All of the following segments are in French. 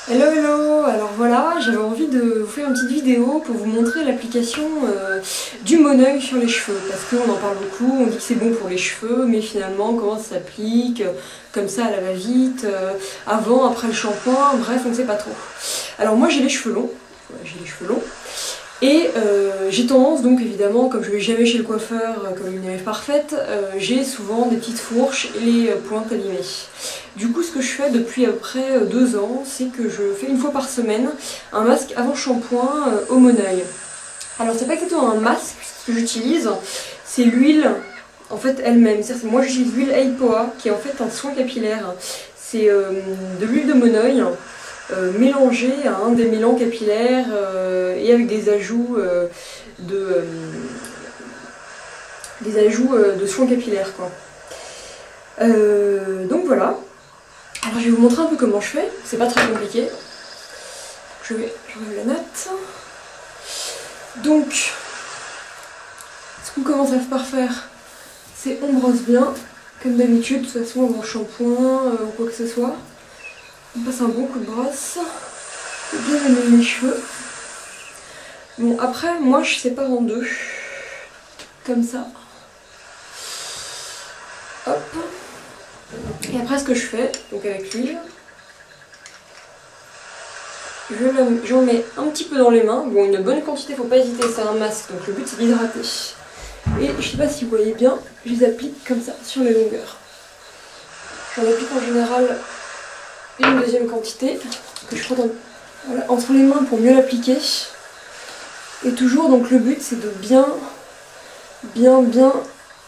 Hello hello, alors voilà, j'avais envie de vous faire une petite vidéo pour vous montrer l'application du Moneuil sur les cheveux, parce qu'on en parle beaucoup, on dit que c'est bon pour les cheveux, mais finalement comment ça s'applique, comme ça à la va-vite, avant, après le shampoing, bref on ne sait pas trop. Alors moi j'ai les cheveux longs, et j'ai tendance donc évidemment, comme je ne vais jamais chez le coiffeur comme une élève parfaite, j'ai souvent des petites fourches et les pointes abîmées. Du coup ce que je fais depuis à peu près 2 ans, c'est que je fais une fois par semaine un masque avant shampoing au Moneuil. Alors c'est pas exactement un masque, ce que j'utilise, c'est l'huile en fait elle-même. Moi j'utilise l'huile Aipoa qui est en fait un soin capillaire. C'est de l'huile de Moneuil. Mélangé à un démêlant capillaire et avec des ajouts de soins capillaires quoi. Donc voilà. Alors je vais vous montrer un peu comment je fais. C'est pas très compliqué. Je relève la note. Donc ce qu'on commence par faire, c'est on brosse bien comme d'habitude. De toute façon avant shampoing ou quoi que ce soit. On passe un bon coup de brosse, bien laver mes cheveux. Bon après moi je sépare en deux, comme ça. Hop. Et après ce que je fais, donc avec l'huile, j'en mets un petit peu dans les mains. Bon une bonne quantité, faut pas hésiter, c'est un masque, donc le but c'est d'hydrater. Et je sais pas si vous voyez bien, je les applique comme ça sur les longueurs. J'en applique en général une deuxième quantité que je frotte entre les mains pour mieux l'appliquer. Et toujours donc le but c'est de bien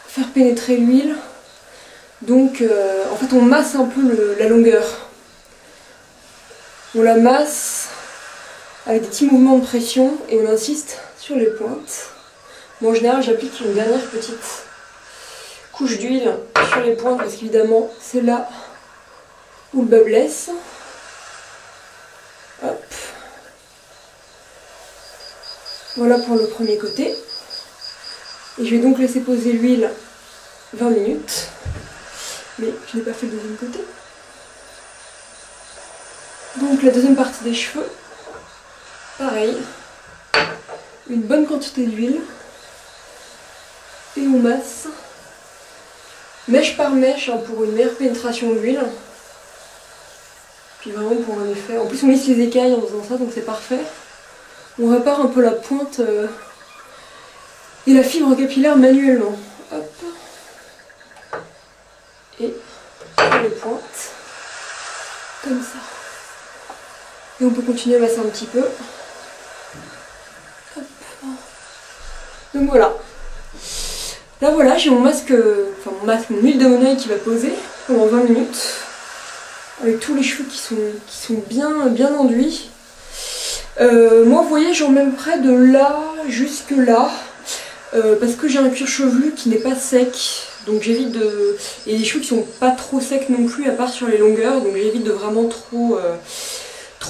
faire pénétrer l'huile. Donc en fait on masse un peu la longueur. On la masse avec des petits mouvements de pression et on insiste sur les pointes. Moi en général j'applique une dernière petite couche d'huile sur les pointes parce qu'évidemment c'est là où le bas blesse. Hop. Voilà pour le premier côté. Et je vais donc laisser poser l'huile 20 minutes. Mais je n'ai pas fait le deuxième côté. Donc la deuxième partie des cheveux, pareil. Une bonne quantité d'huile. Et on masse. Mèche par mèche hein, pour une meilleure pénétration d'huile. Puis vraiment pour un effet. En plus on lisse les écailles en faisant ça, donc c'est parfait. On répare un peu la pointe et la fibre capillaire manuellement. Hop. Et sur les pointes. Comme ça. Et on peut continuer à masser un petit peu. Hop. Donc voilà. Là voilà, j'ai mon masque, mon huile de Moneuil qui va poser pendant 20 minutes. Avec tous les cheveux qui sont bien enduits. Moi vous voyez j'en mets près de là jusque là parce que j'ai un cuir chevelu qui n'est pas sec, donc j'évite de... et les cheveux qui sont pas trop secs non plus à part sur les longueurs, donc j'évite de vraiment trop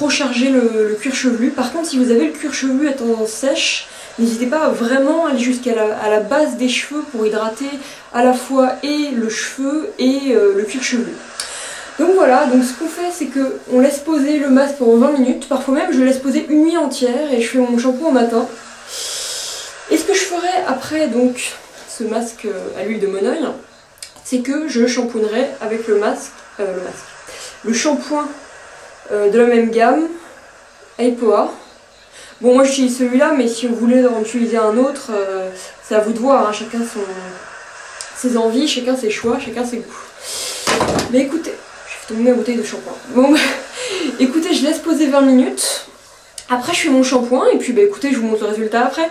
charger le cuir chevelu. Par contre si vous avez le cuir chevelu à tendance sèche, n'hésitez pas à vraiment aller jusqu'à la base des cheveux pour hydrater à la fois et le cheveu et le cuir chevelu. Donc voilà, donc ce qu'on fait c'est qu'on laisse poser le masque pendant 20 minutes, parfois même je le laisse poser une nuit entière et je fais mon shampoing au matin. Et ce que je ferai après donc ce masque à l'huile de Moneuil, c'est que je shampoonerai avec le shampoing de la même gamme, Aipoa. Bon moi j'utilise celui-là, mais si vous voulez en utiliser un autre, c'est à vous de voir, hein. Chacun ses envies, chacun ses choix, chacun ses goûts. Mais écoutez, tomber ma bouteille de shampoing. Bon, écoutez, je laisse poser 20 minutes. Après, je fais mon shampoing et puis, écoutez, je vous montre le résultat après.